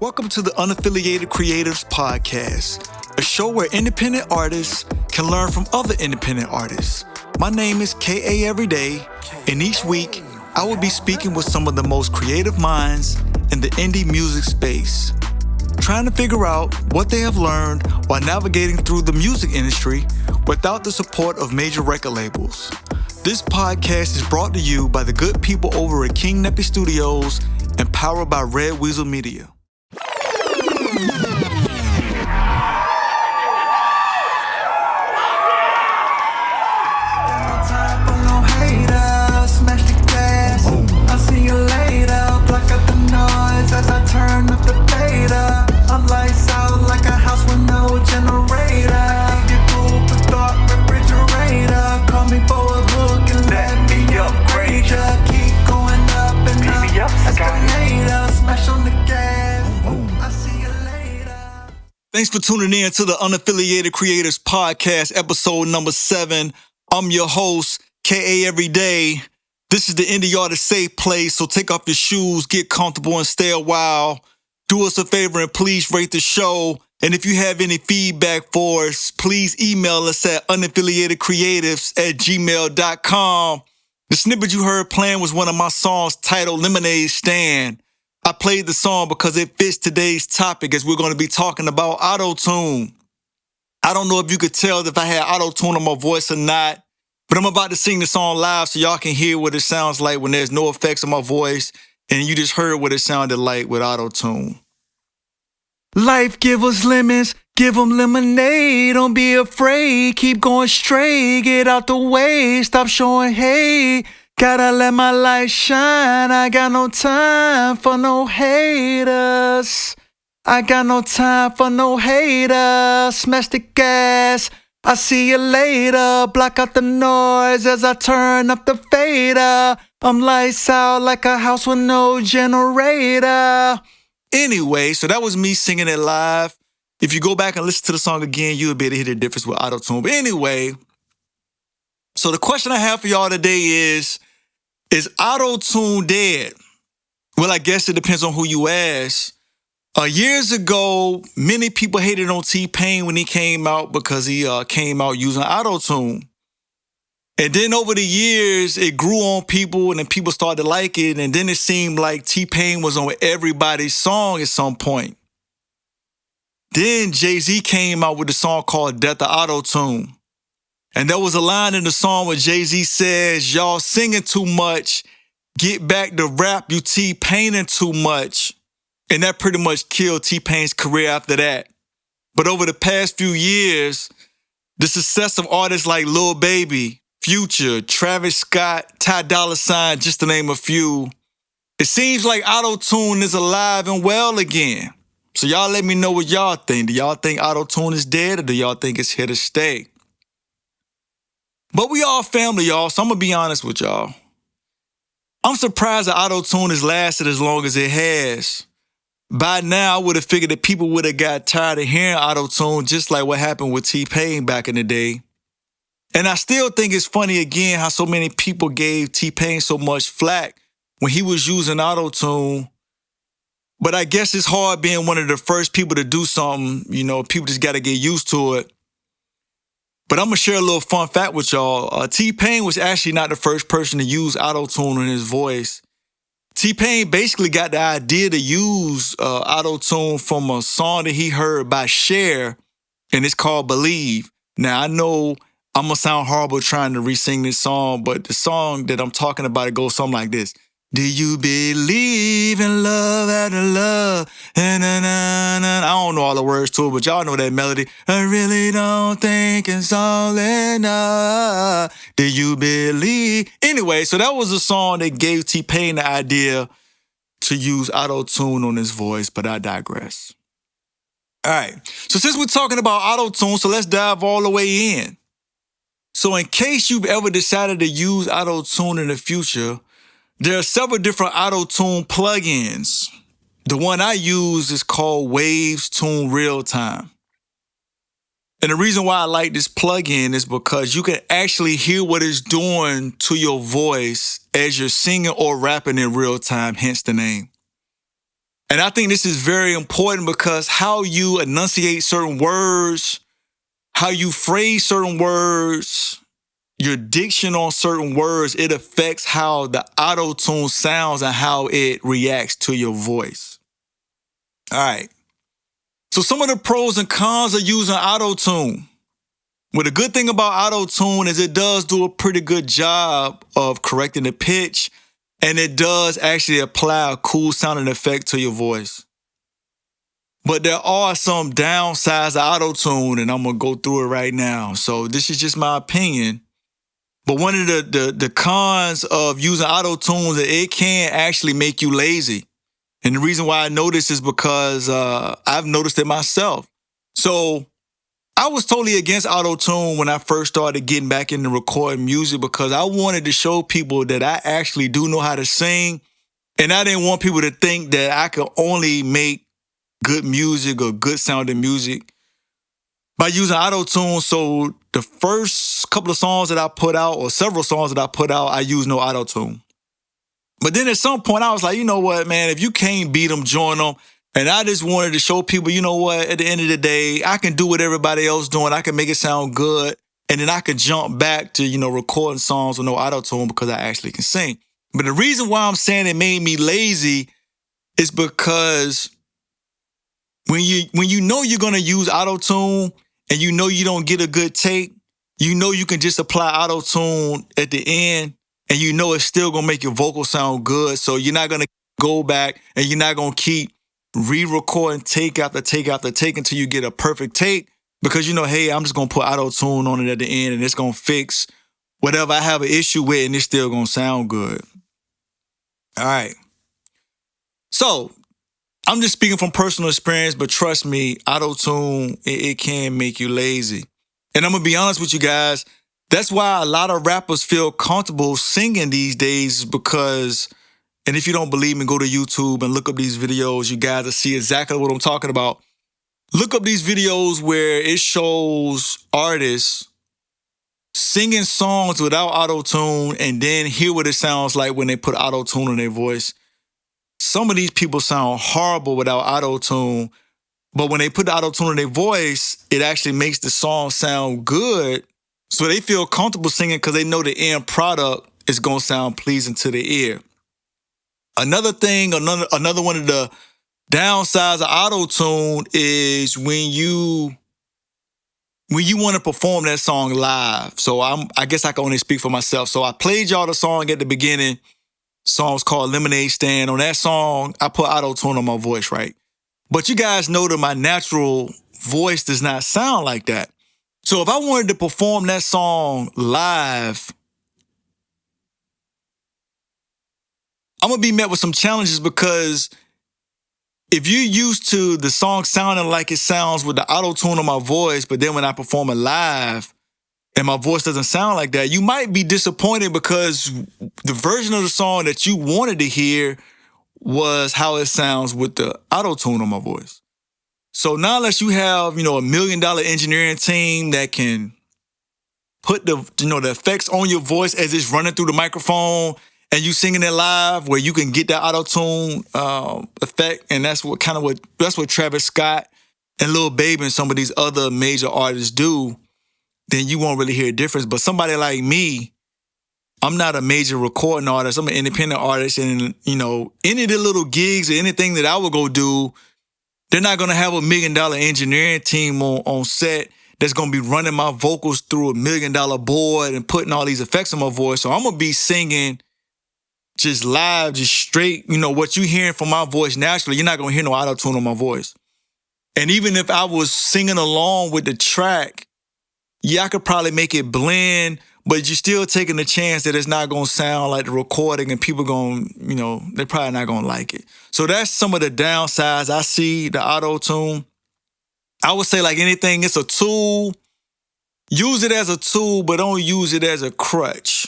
Welcome to the Unaffiliated Creatives Podcast, a show where independent artists can learn from other independent artists. My name is kaeveryday, and each week I will be speaking with some of the most creative minds in the indie music space, trying to figure out what they have learned while navigating through the music industry without the support of major record labels. This podcast is brought to you by the good people over at King Neppy Studios and powered by Red Weasel Media. Thanks for tuning in to the Unaffiliated Creators Podcast, episode number 7. I'm your host, kaeveryday. This is the indie artist safe place, so take off your shoes, get comfortable, and stay a while. Do us a favor and please rate the show. And if you have any feedback for us, please email us at unaffiliatedcreatives@gmail.com. The snippet you heard playing was one of my songs titled Lemonade Stand. I played the song because it fits today's topic as we're going to be talking about auto-tune. I don't know if you could tell if I had auto-tune on my voice or not, but I'm about to sing the song live so y'all can hear what it sounds like when there's no effects on my voice and you just heard what it sounded like with auto-tune. Life give us lemons, give them lemonade. Don't be afraid, keep going straight. Get out the way, stop showing hate. Gotta let my light shine. I got no time for no haters. I got no time for no haters. Smash the gas, I see you later. Block out the noise as I turn up the fader. I'm lights out like a house with no generator. Anyway, so that was me singing it live. If you go back and listen to the song again, you'll be able to hear the difference with auto-tune. But anyway, so the question I have for y'all today is auto-tune dead? Well, I guess it depends on who you ask. Years ago, many people hated on T-Pain when he came out because he came out using auto-tune. And then over the years, it grew on people and then people started to like it. And then it seemed like T-Pain was on everybody's song at some point. Then Jay-Z came out with a song called Death of Auto-Tune. And there was a line in the song where Jay-Z says, y'all singing too much, get back to rap, you T-Paining too much. And that pretty much killed T-Pain's career after that. But over the past few years, the success of artists like Lil Baby, Future, Travis Scott, Ty Dolla $ign, just to name a few, it seems like auto-tune is alive and well again. So y'all let me know what y'all think. Do y'all think auto-tune is dead or do y'all think it's here to stay? But we all family, y'all, so I'm going to be honest with y'all. I'm surprised that auto-tune has lasted as long as it has. By now, I would have figured that people would have got tired of hearing auto-tune, just like what happened with T-Pain back in the day. And I still think it's funny, again, how so many people gave T-Pain so much flack when he was using auto-tune. But I guess it's hard being one of the first people to do something. You know, people just got to get used to it. But I'm going to share a little fun fact with y'all. T-Pain was actually not the first person to use auto-tune in his voice. T-Pain basically got the idea to use auto-tune from a song that he heard by Cher, and it's called Believe. Now, I know I'm going to sound horrible trying to re-sing this song, but the song that I'm talking about, it goes something like this. Do you believe in love after love? I don't know all the words to it, but y'all know that melody. I really don't think it's all enough. Do you believe? Anyway, so that was a song that gave T-Pain the idea to use auto-tune on his voice, but I digress. All right, so since we're talking about auto-tune, so let's dive all the way in. So in case you've ever decided to use auto-tune in the future, there are several different auto-tune plugins. The one I use is called Waves Tune Real Time. And the reason why I like this plugin is because you can actually hear what it's doing to your voice as you're singing or rapping in real time, hence the name. And I think this is very important because how you enunciate certain words, how you phrase certain words, your diction on certain words, it affects how the auto tune sounds and how it reacts to your voice. All right. So some of the pros and cons of using auto tune. Well, the good thing about auto tune is it does do a pretty good job of correcting the pitch, and it does actually apply a cool sounding effect to your voice. But there are some downsides of auto tune, and I'm gonna go through it right now. So this is just my opinion. But one of the cons of using auto tune is that it can actually make you lazy. And the reason why I know this is because I've noticed it myself. So I was totally against auto tune when I first started getting back into recording music because I wanted to show people that I actually do know how to sing. And I didn't want people to think that I could only make good music or good sounding music by using auto tune. So the first couple of songs that I put out, or several songs that I put out, I used no auto tune. But then at some point I was like, you know what, man, if you can't beat them, join them. And I just wanted to show people, you know what, at the end of the day, I can do what everybody else doing. I can make it sound good. And then I can jump back to, recording songs with no auto tune because I actually can sing. But the reason why I'm saying it made me lazy is because when you know you're gonna use auto tune and you know you don't get a good take, you know you can just apply auto tune at the end, and you know it's still gonna make your vocal sound good. So you're not gonna go back and you're not gonna keep re-recording take after take after take until you get a perfect take because hey, I'm just gonna put auto tune on it at the end and it's gonna fix whatever I have an issue with, and it's still gonna sound good. All right. So I'm just speaking from personal experience, but trust me, auto-tune, it can make you lazy. And I'm going to be honest with you guys, that's why a lot of rappers feel comfortable singing these days because, and if you don't believe me, go to YouTube and look up these videos. You guys will see exactly what I'm talking about. Look up these videos where it shows artists singing songs without auto-tune and then hear what it sounds like when they put auto-tune on their voice. Some of these people sound horrible without auto-tune, but when they put the auto-tune in their voice, it actually makes the song sound good. So they feel comfortable singing because they know the end product is going to sound pleasing to the ear. Another thing, another one of the downsides of auto-tune is when you want to perform that song live. So I guess I can only speak for myself. So I played y'all the song at the beginning. Song's called Lemonade Stand. On that song, I put auto-tune on my voice, right? But you guys know that my natural voice does not sound like that. So if I wanted to perform that song live, I'm going to be met with some challenges because if you're used to the song sounding like it sounds with the auto-tune on my voice, but then when I perform it live, and my voice doesn't sound like that, you might be disappointed because the version of the song that you wanted to hear was how it sounds with the auto-tune on my voice. So now unless you have, $1 million engineering team that can put the effects on your voice as it's running through the microphone and you singing it live where you can get that auto-tune effect, and that's what Travis Scott and Lil Baby and some of these other major artists do, then you won't really hear a difference. But somebody like me, I'm not a major recording artist. I'm an independent artist. And, any of the little gigs or anything that I would go do, they're not going to have $1 million engineering team on set that's going to be running my vocals through $1 million board and putting all these effects on my voice. So I'm going to be singing just live, just straight, what you hearing from my voice naturally. You're not going to hear no auto-tune on my voice. And even if I was singing along with the track, yeah, I could probably make it blend, but you're still taking the chance that it's not going to sound like the recording and people they're probably not going to like it. So that's some of the downsides I see the auto-tune. I would say like anything, it's a tool. Use it as a tool, but don't use it as a crutch.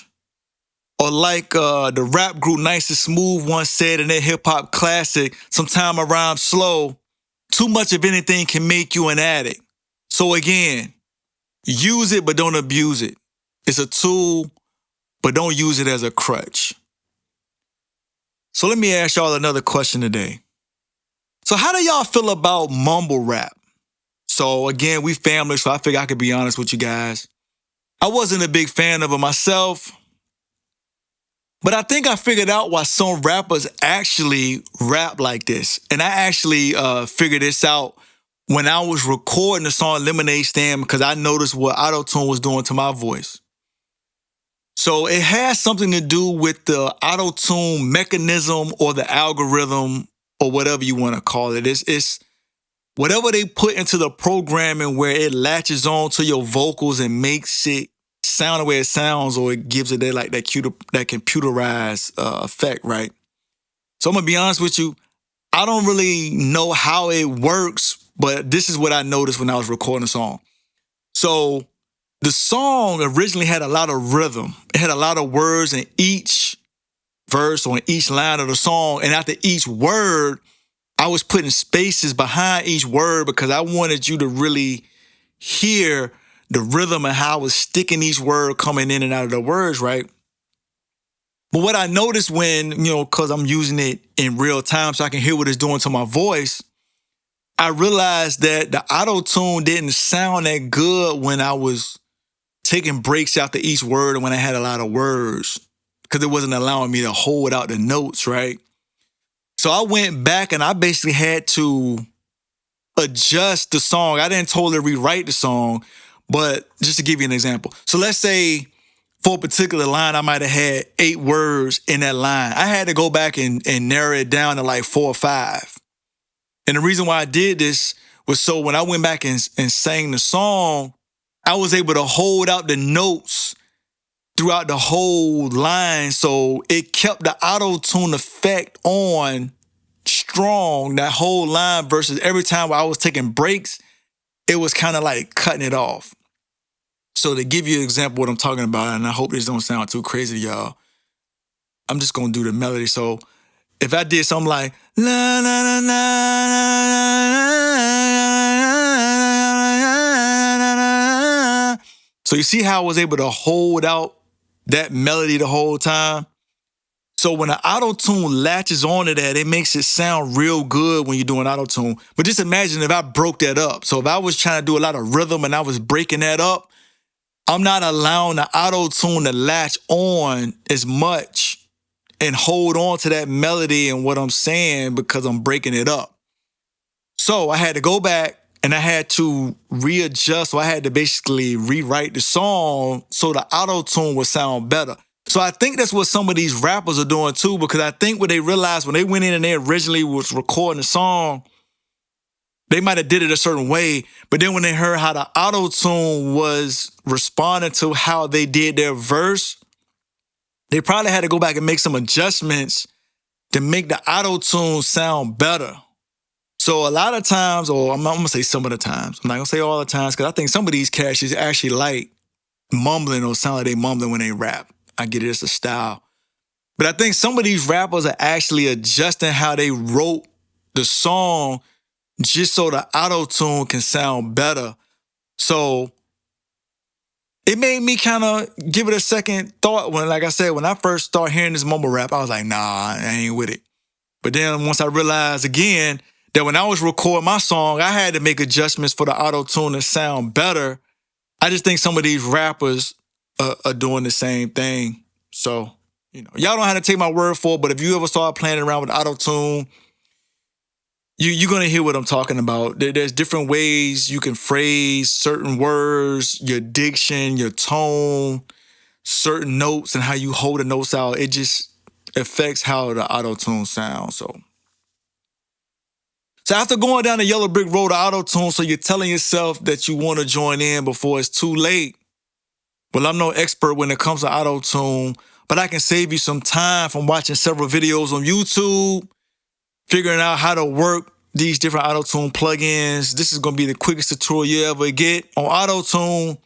Or like the rap group Nice and Smooth once said in their hip-hop classic, "Sometime I rhyme slow. Too much of anything can make you an addict." So again, use it, but don't abuse it. It's a tool, but don't use it as a crutch. So let me ask y'all another question today. So how do y'all feel about mumble rap? So again, we family, so I figure I could be honest with you guys. I wasn't a big fan of it myself, but I think I figured out why some rappers actually rap like this. And I actually figured this out when I was recording the song Lemonade Stand because I noticed what auto-tune was doing to my voice. So it has something to do with the auto-tune mechanism or the algorithm or whatever you want to call it. It's whatever they put into the programming where it latches on to your vocals and makes it sound the way it sounds, or it gives it that computerized effect, right? So I'm gonna be honest with you, I don't really know how it works, but this is what I noticed when I was recording the song. So the song originally had a lot of rhythm. It had a lot of words in each verse or in each line of the song, and after each word, I was putting spaces behind each word because I wanted you to really hear the rhythm and how I was sticking each word coming in and out of the words, right? But what I noticed when, because I'm using it in real time so I can hear what it's doing to my voice, I realized that the auto-tune didn't sound that good when I was taking breaks after each word and when I had a lot of words because it wasn't allowing me to hold out the notes, right? So I went back and I basically had to adjust the song. I didn't totally rewrite the song, but just to give you an example. So let's say for a particular line, I might have had 8 words in that line. I had to go back and narrow it down to like 4 or 5. And the reason why I did this was so when I went back and sang the song, I was able to hold out the notes throughout the whole line. So it kept the auto-tune effect on strong that whole line versus every time I was taking breaks, it was kind of like cutting it off. So to give you an example of what I'm talking about, and I hope this don't sound too crazy to y'all, I'm just gonna do the melody. So if I did something like la la la la la, so you see how I was able to hold out that melody the whole time? So when the auto-tune latches onto that, it makes it sound real good when you're doing auto-tune. But just imagine if I broke that up. So if I was trying to do a lot of rhythm and I was breaking that up, I'm not allowing the auto-tune to latch on as much and hold on to that melody and what I'm saying because I'm breaking it up. So I had to go back and I had to readjust. So I had to basically rewrite the song so the auto-tune would sound better. So I think that's what some of these rappers are doing too, because I think what they realized when they went in and they originally was recording the song, they might have did it a certain way, but then when they heard how the auto-tune was responding to how they did their verse, they probably had to go back and make some adjustments to make the auto-tune sound better. So a lot of times, or I'm gonna say some of the times, I'm not gonna say all the times, because I think some of these cats actually like mumbling or sound like they mumbling when they rap. I get it, it's a style. But I think some of these rappers are actually adjusting how they wrote the song just so the auto-tune can sound better. So it made me kind of give it a second thought when, like I said, when I first started hearing this mumble rap, I was like, nah, I ain't with it. But then once I realized again that when I was recording my song, I had to make adjustments for the auto-tune to sound better. I just think some of these rappers are doing the same thing. So, y'all don't have to take my word for it, but if you ever start playing around with auto-tune, you're going to hear what I'm talking about. There's different ways you can phrase certain words, your diction, your tone, certain notes, and how you hold the notes out. It just affects how the auto-tune sounds. So after going down the yellow brick road of auto-tune, so you're telling yourself that you want to join in before it's too late. Well, I'm no expert when it comes to auto-tune, but I can save you some time from watching several videos on YouTube, figuring out how to work these different auto-tune plugins. This is going to be the quickest tutorial you ever get on auto-tune.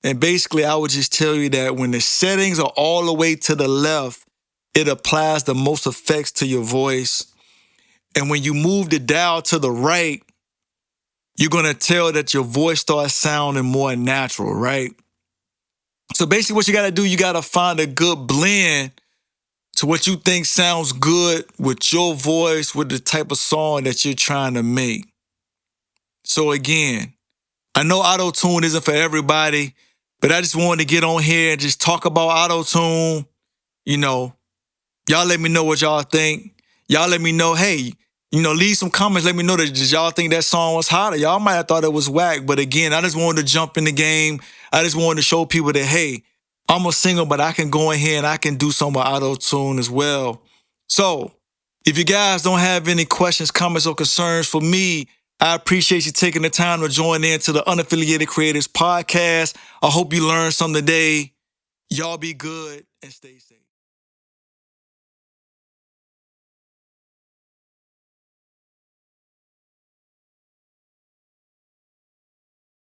And basically, I would just tell you that when the settings are all the way to the left, it applies the most effects to your voice. And when you move the dial to the right, you're going to tell that your voice starts sounding more natural, right? So basically what you got to do, you got to find a good blend to what you think sounds good with your voice, with the type of song that you're trying to make. So again, I know auto-tune isn't for everybody, but I just wanted to get on here and just talk about auto-tune. You know, y'all let me know what y'all think. Y'all let me know, hey, leave some comments. Let me know that did y'all think that song was hot, or y'all might have thought it was whack. But again, I just wanted to jump in the game. I just wanted to show people that, hey, I'm a singer, but I can go in here and I can do some with auto-tune as well. So if you guys don't have any questions, comments, or concerns for me, I appreciate you taking the time to join in to the Unaffiliated Creators Podcast. I hope you learned something today. Y'all be good and stay safe.